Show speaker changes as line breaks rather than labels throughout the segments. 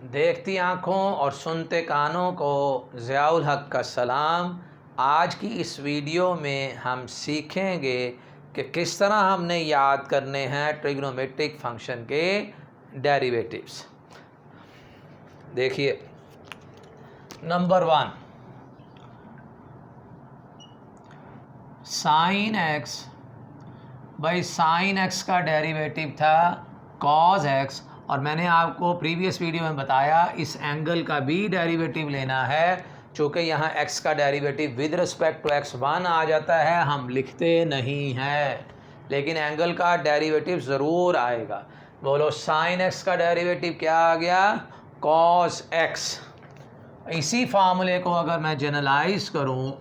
देखती आँखों और सुनते कानों को ज़ियाउल हक का सलाम। आज की इस वीडियो में हम सीखेंगे कि किस तरह हमने याद करने हैं ट्रिग्नोमेट्रिक फंक्शन के डेरिवेटिव्स। देखिए, नंबर 1, साइन एक्स। भाई साइन एक्स का डेरिवेटिव था कॉस एक्स, और मैंने आपको प्रीवियस वीडियो में बताया इस एंगल का भी डेरिवेटिव लेना है। चूँकि यहाँ x का derivative with respect to x 1 आ जाता है, हम लिखते नहीं हैं, लेकिन एंगल का डेरिवेटिव ज़रूर आएगा। बोलो, साइन x का डेरिवेटिव क्या आ गया? Cos x। इसी फार्मूले को अगर मैं जनरलाइज करूँ,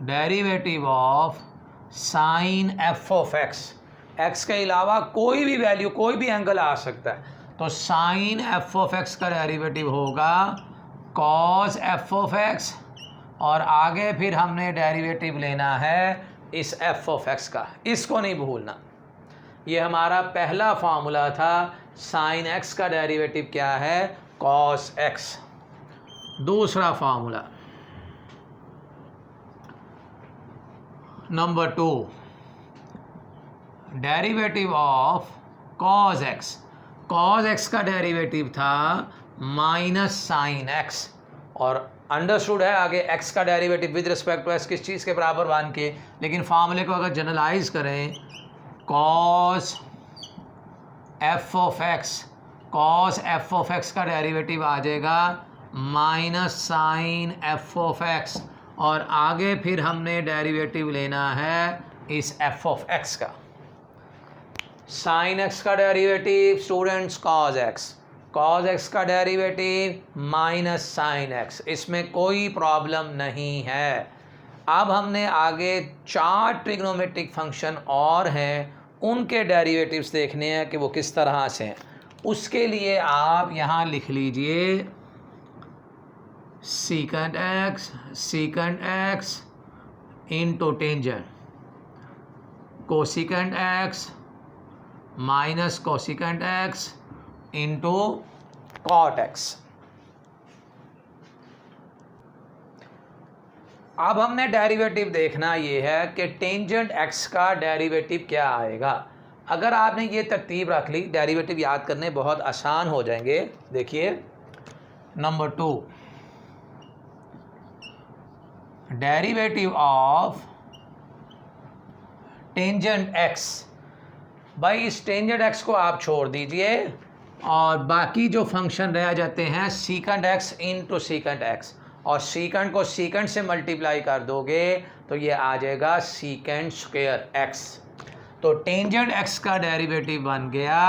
derivative of sine F of x, x के अलावा कोई भी वैल्यू, कोई भी एंगल आ सकता है, तो साइन एफ ऑफ एक्स का डेरिवेटिव होगा कॉस एफ ऑफ एक्स, और आगे फिर हमने डेरिवेटिव लेना है इस एफ ऑफ एक्स का। इसको नहीं भूलना, ये हमारा पहला फार्मूला था। साइन एक्स का डेरिवेटिव क्या है? Cos x. दूसरा formula, number 2, derivative of cos x. Cos x का डेरिवेटिव था माइनस साइन एक्स, और अंडरस्टूड है आगे एक्स का derivative with respect to x किस चीज़ के बराबर मान के, लेकिन फार्मूले को अगर जनरलाइज करें, cos F of X, cos F of x का डेरिवेटिव आ जाएगा minus sine F of x, और आगे फिर हमने डेरिवेटिव लेना है इस एफ ऑफ एक्स का। साइन एक्स का derivative students cos x, cos x का डेरिवेटिव माइनस साइन एक्स, इसमें कोई प्रॉब्लम नहीं है। अब हमने आगे 4 ट्रिग्नोमेट्रिक फंक्शन और हैं, उनके डेरिवेटिव्स देखने हैं कि वो किस तरह से हैं। उसके लिए आप यहाँ लिख लीजिए secant x into tangent cosecant X minus cosecant X into cot X. अब हमने डेरिवेटिव देखना ये है कि टेंजेंट एक्स का डेरिवेटिव क्या आएगा। अगर आपने ये तरतीब रख ली, डेरिवेटिव याद करने बहुत आसान हो जाएंगे। देखिए, number 2, derivative of tangent x. भाई इस टेंजेंट एक्स को आप छोड़ दीजिए, और बाकी जो फंक्शन रह जाते हैं secant x into secant x, और सीकेंट को सीकेंट से मल्टीप्लाई कर दोगे तो ये आ जाएगा सीकेंट स्क्वायर एक्स। तो टेंजेंट एक्स का डेरिवेटिव बन गया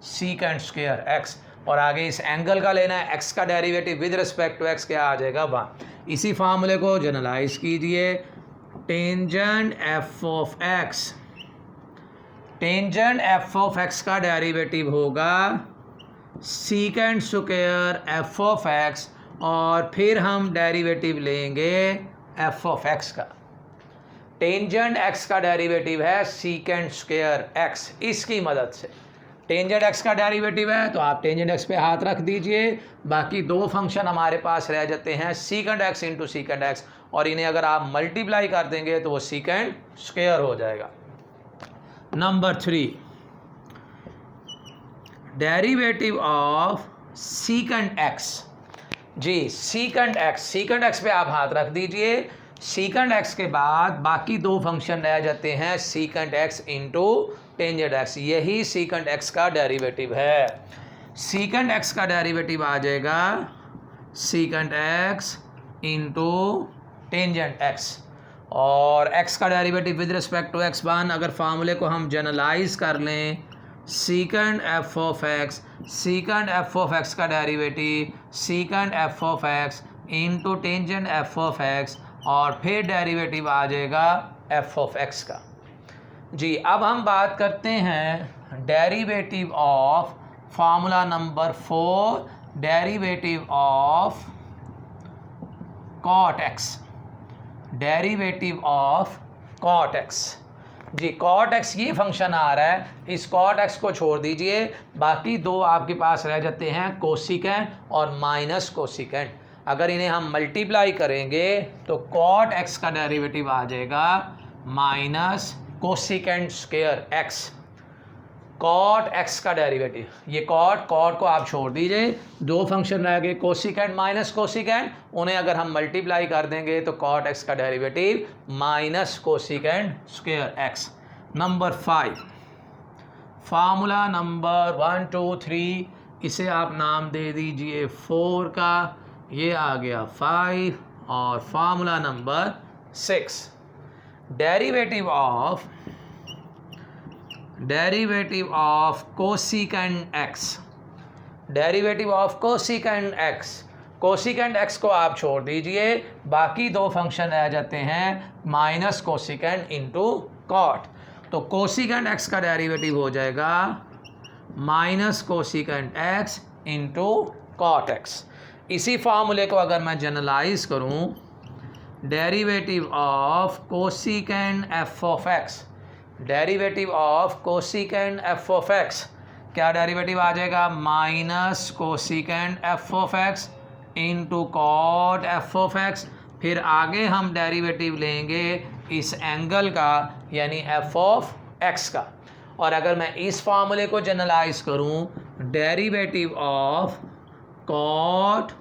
सीकेंट स्क्वायर एक्स, और आगे इस एंगल का लेना है एक्स का derivative with respect to x, क्या आ जाएगा? 1। इसी फार्मूले को जनरलाइज कीजिए, tangent f of x, tangent f of x का डेरिवेटिव होगा secant square f of x, और फिर हम डेरिवेटिव लेंगे एफ ऑफ एक्स का। टेंजेंट एक्स का डेरिवेटिव है सीकेंट स्क्वायर एक्स, इसकी मदद से टेंजेंट एक्स का डेरिवेटिव है तो आप टेंजेंट एक्स पे हाथ रख दीजिए। बाकी 2 फंक्शन हमारे पास रह जाते हैं secant x into secant x, और इन्हें अगर आप मल्टीप्लाई कर देंगे तो वो सीकेंट स्क्वायर हो जाएगा। Number 3, derivative of secant x. जी, सीकेंट एक्स, सीकेंट एक्स पे आप हाथ रख दीजिए। सीकेंट एक्स के बाद बाकी 2 फंक्शन रह जाते हैं secant x into tangent x, यही सीकेंट एक्स का डेरिवेटिव है। सीकेंट एक्स का डेरिवेटिव आ जाएगा secant x into tangent x, और x का derivative with respect to x 1। अगर फार्मूले को हम जनरलाइज कर लें, secant f of x, secant f of x का derivative secant f of x into tangent f of x, और फिर डेरिवेटिव आ जाएगा एफ ऑफ एक्स का। जी, अब हम बात करते हैं derivative of formula number 4, derivative of cot x, derivative of cot x. जी कॉट एक्स ये फंक्शन आ रहा है, इस कॉट एक्स को छोड़ दीजिए, बाकी दो आपके पास रह जाते हैं कोसिकेंड और माइनस कोसिकेंड। अगर इन्हें हम मल्टीप्लाई करेंगे तो कॉट एक्स का डेरिवेटिव आ जाएगा minus cosecant square x, cot x का डेरिवेटिव। ये कॉट को आप छोड़ दीजिए, दो फंक्शन रह गए कोसिकेंड माइनस कोसिकेंड, उन्हें अगर हम मल्टीप्लाई कर देंगे तो कॉट एक्स का derivative minus cosecant square x. Number 5, formula number 1 2 3, इसे आप नाम दे दीजिए 4 का, ये आ गया 5। और formula number 6, derivative of cosecant x, derivative of cosecant x, cosecant x को आप छोड़ दीजिए, बाकी दो फंक्शन रह जाते हैं माइनस कोसिकेंड इंटू कॉट। तो कोसिकेंड एक्स का डेरिवेटिव हो जाएगा minus cosecant x into cot x. इसी फार्मूले को अगर मैं जनरलाइज करूं, derivative of cosecant f of x, derivative of cosecant f of x, क्या डेरिवेटिव आ जाएगा minus cosecant f of x into cot f of x. फिर आगे हम डेरिवेटिव लेंगे इस एंगल का यानी एफ ऑफ एक्स का। और अगर मैं इस फार्मूले को जनरलाइज करूं, derivative of cot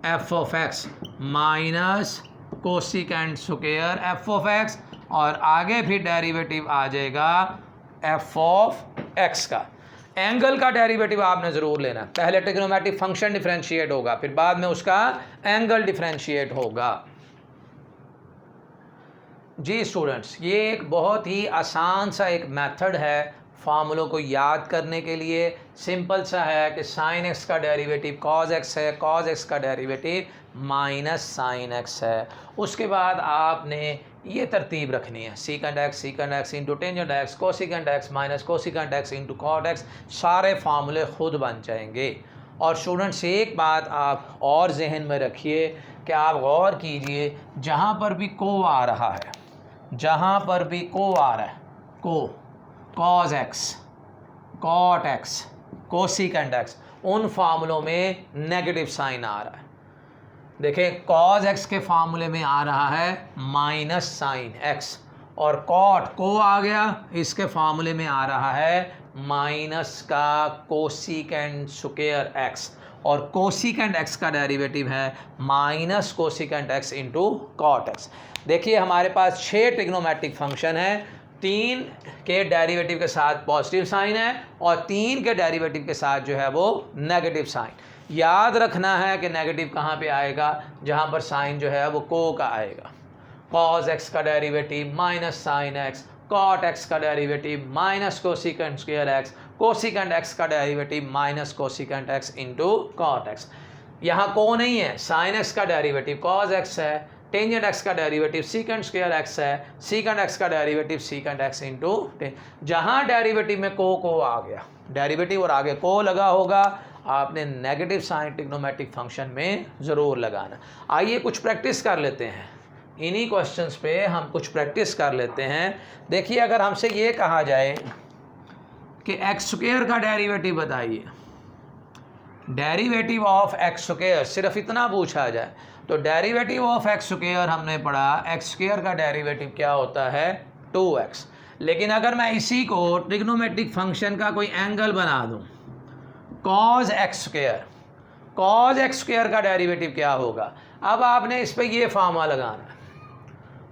f of x minus cosecant square f of x, और आगे फिर डेरिवेटिव आ जाएगा एफ ऑफ एक्स का। एंगल का डेरिवेटिव आपने ज़रूर लेना, पहले ट्रिग्नोमेट्रिक फंक्शन डिफरेंशिएट होगा, फिर बाद में उसका एंगल डिफरेंशिएट होगा। जी स्टूडेंट्स, ये एक बहुत ही आसान सा एक मेथड है फार्मूलों को याद करने के लिए। सिंपल सा है कि साइन एक्स का डेरिवेटिव कॉज एक्स है, कॉज एक्स का डेरिवेटिव माइनस साइन एक्स है। उसके बाद आपने ये तरतीब रखनी है, secant x into tangent x, cosecant x minus cosecant x into cot x, सारे फार्मूले खुद बन जाएंगे। और स्टूडेंट्स एक बात आप और जहन में रखिए कि आप गौर कीजिए, जहाँ पर भी को आ रहा है, जहाँ पर भी को आ रहा है, को, cos x, cot x, cosecant x, उन फार्मूलों में नेगेटिव साइन आ रहा है। देखें कॉज एक्स के फार्मूले में आ रहा है माइनस साइन एक्स, और कॉट को आ गया, इसके फार्मूले में आ रहा है माइनस का कोसिकेंड स्क्वायर एक्स, और कोसिकेंड एक्स का डेरिवेटिव है minus cosecant x into cot x. देखिए हमारे पास 6 ट्रिग्नोमेट्रिक फंक्शन है, 3 के डेरिवेटिव के साथ पॉजिटिव साइन है और 3 के डेरिवेटिव के साथ जो है वो नेगेटिव साइन। याद रखना है कि नेगेटिव कहाँ पे आएगा, जहाँ पर साइन जो है वो को का आएगा। कॉज एक्स का derivative minus sine x, cot x का derivative minus cosecant square x, cosecant x का derivative minus cosecant x into cot x. यहाँ को नहीं है, साइन एक्स का डेरिवेटिव कॉज एक्स है, टेंजेंट एक्स का डेरिवेटिव सीकेंड स्क्वायर एक्स है, सीकेंड एक्स का डेरिवेटिव सीकेंड एक्स इंटू जहाँ डेरिवेटिव में को आ गया, डेरिवेटिव और आगे को लगा होगा, आपने नेगेटिव साइन ट्रिग्नोमेट्रिक फंक्शन में ज़रूर लगाना। आइए कुछ प्रैक्टिस कर लेते हैं, इन्हीं क्वेश्चंस पे हम कुछ प्रैक्टिस कर लेते हैं। देखिए अगर हमसे ये कहा जाए कि एक्स स्क्वायर का डेरिवेटिव बताइए, डेरिवेटिव ऑफ एक्स स्क्वायर, सिर्फ इतना पूछा जाए तो डेरिवेटिव ऑफ एक्स स्क्वायर हमने पढ़ा, एक्स स्क्वायर का डेरिवेटिव क्या होता है 2x। लेकिन अगर मैं इसी को ट्रिग्नोमेट्रिक फंक्शन का कोई एंगल बना दूं, cause x square, cause x square का डेरिवेटिव क्या होगा। अब आपने इस पे ये फार्मूला लगाना है,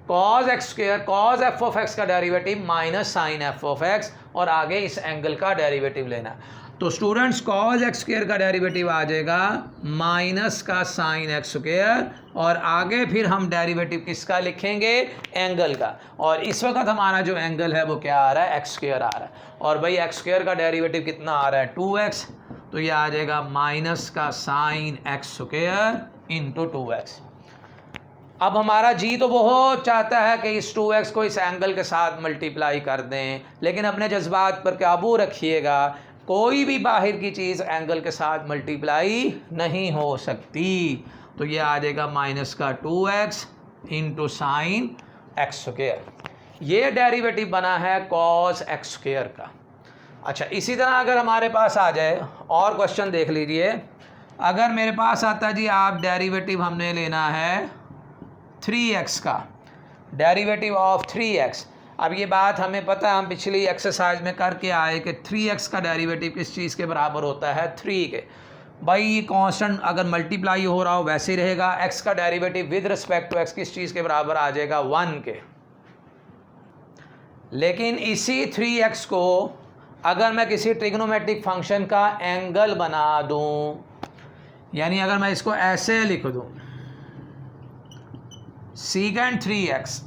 cos x square, cos f of x का derivative minus sine F of x, और आगे इस एंगल का डेरिवेटिव लेना। तो स्टूडेंट्स कॉज एक्स स्क्वायर का डेरिवेटिव आ जाएगा माइनस का साइन एक्स स्क्वायर, और आगे फिर हम डेरिवेटिव किसका लिखेंगे, एंगल का। और इस वक्त हमारा जो एंगल है वो क्या आ रहा है, एक्स स्क्वायर आ रहा है। और भाई एक्स स्क्वायर का डेरिवेटिव कितना आ रहा है 2x, तो ये आ जाएगा माइनस का sine x square into 2x। अब हमारा जी तो बहुत चाहता है कि इस 2x को इस एंगल के साथ मल्टीप्लाई कर दें, लेकिन अपने जज्बात पर काबू रखिएगा, कोई भी बाहर की चीज़ एंगल के साथ मल्टीप्लाई नहीं हो सकती। तो ये आ जाएगा माइनस का 2x into sine x square. ये डेरिवेटिव बना है cos x स्क्वायर का। अच्छा, इसी तरह अगर हमारे पास आ जाए और क्वेश्चन देख लीजिए, अगर मेरे पास आता है जी आप डेरिवेटिव हमने लेना है 3x का, डेरिवेटिव ऑफ 3x। अब ये बात हमें पता है, हम पिछली एक्सरसाइज में करके आए कि 3x का डेरिवेटिव किस चीज़ के बराबर होता है, 3 के। भाई ये कांस्टेंट अगर मल्टीप्लाई हो रहा हो वैसे ही रहेगा। x का derivative with respect to x किस चीज़ के बराबर आ जाएगा, 1 के। लेकिन इसी 3x को अगर मैं किसी ट्रिग्नोमेट्रिक फंक्शन का एंगल बना दूं, यानी अगर मैं इसको ऐसे लिख दूं सीकेंड 3x,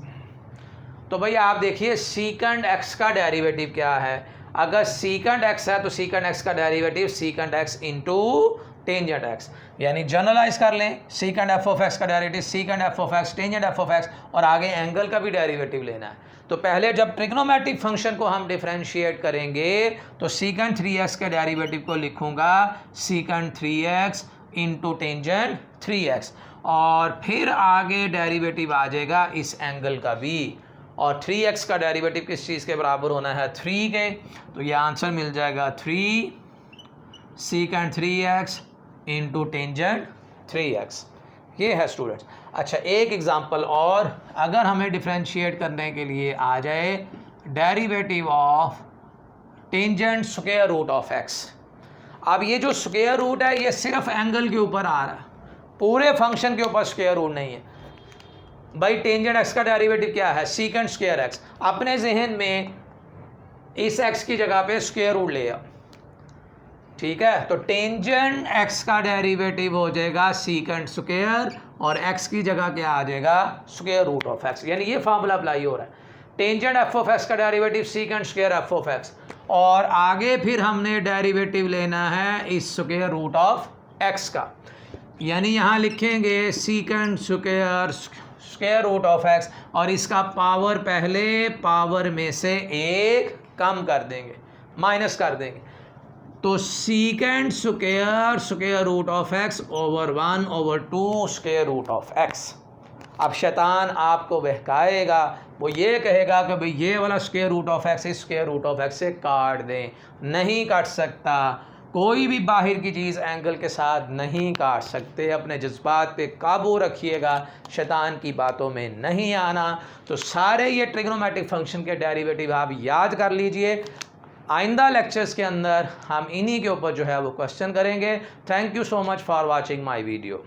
तो भाई आप देखिए सीकेंड x का डेरिवेटिव क्या है। अगर सीकेंड x है तो सीकेंड x का derivative सीकेंड x into tangent x, यानी जनरलाइज कर लें सीकेंड f ऑफ x का derivative सीकेंड f of x tangent f of x, और आगे एंगल का भी डेरिवेटिव लेना है। तो पहले जब ट्रिग्नोमेट्रिक फंक्शन को हम डिफरेंशिएट करेंगे तो सीकेंड 3x के डेरिवेटिव को लिखूंगा सीकेंड 3x इंटू टेंजेंट 3x, और फिर आगे डेरिवेटिव आ जाएगा इस एंगल का भी, और 3x का डेरिवेटिव किस चीज़ के बराबर होना है, 3 के। तो ये आंसर मिल जाएगा 3 सीकेंड 3x इंटू टेंजेंट 3x। ये है स्टूडेंट्स। अच्छा, एक एग्जांपल और, अगर हमें डिफरेंशिएट करने के लिए आ जाए derivative of tangent square root of x। अब ये जो स्क्वायर रूट है ये सिर्फ एंगल के ऊपर आ रहा है, पूरे फंक्शन के ऊपर स्क्वायर रूट नहीं है। भाई टेंजेंट x का डेरिवेटिव क्या है, सीकेंड स्क्वायर x। अपने जहन में इस x की जगह पे स्क्वायर रूट ले आओ, ठीक है। तो टेंजेंट x का डेरिवेटिव हो जाएगा सीकेंड स्क्वायर, और x की जगह क्या आ जाएगा, स्क्वायर रूट ऑफ x। यानी ये फार्मूला अप्लाई हो रहा है, टेंजेंट f ऑफ x का derivative secant square f of x, और आगे फिर हमने डेरिवेटिव लेना है इस स्क्वायर रूट ऑफ x का। यानी यहाँ लिखेंगे secant square root of x, और इसका पावर पहले पावर में से एक कम कर देंगे, माइनस कर देंगे। तो secant square root of x over 1/2 square root of x। अब शैतान आपको बहकाएगा, वो ये कहेगा कि भाई ये वाला स्क्वायर रूट ऑफ x इस स्क्वायर रूट ऑफ x से काट दें। नहीं काट सकता, कोई भी बाहर की चीज़ एंगल के साथ नहीं काट सकते। अपने जज्बात पे काबू रखिएगा, शैतान की बातों में नहीं आना। तो सारे ये ट्रिग्नोमेट्रिक फंक्शन के डेरिवेटिव आप याद कर लीजिए। आइंदा लेक्चर्स के अंदर हम इन्हीं के ऊपर जो है वो क्वेश्चन करेंगे। Thank you so much for watching my video.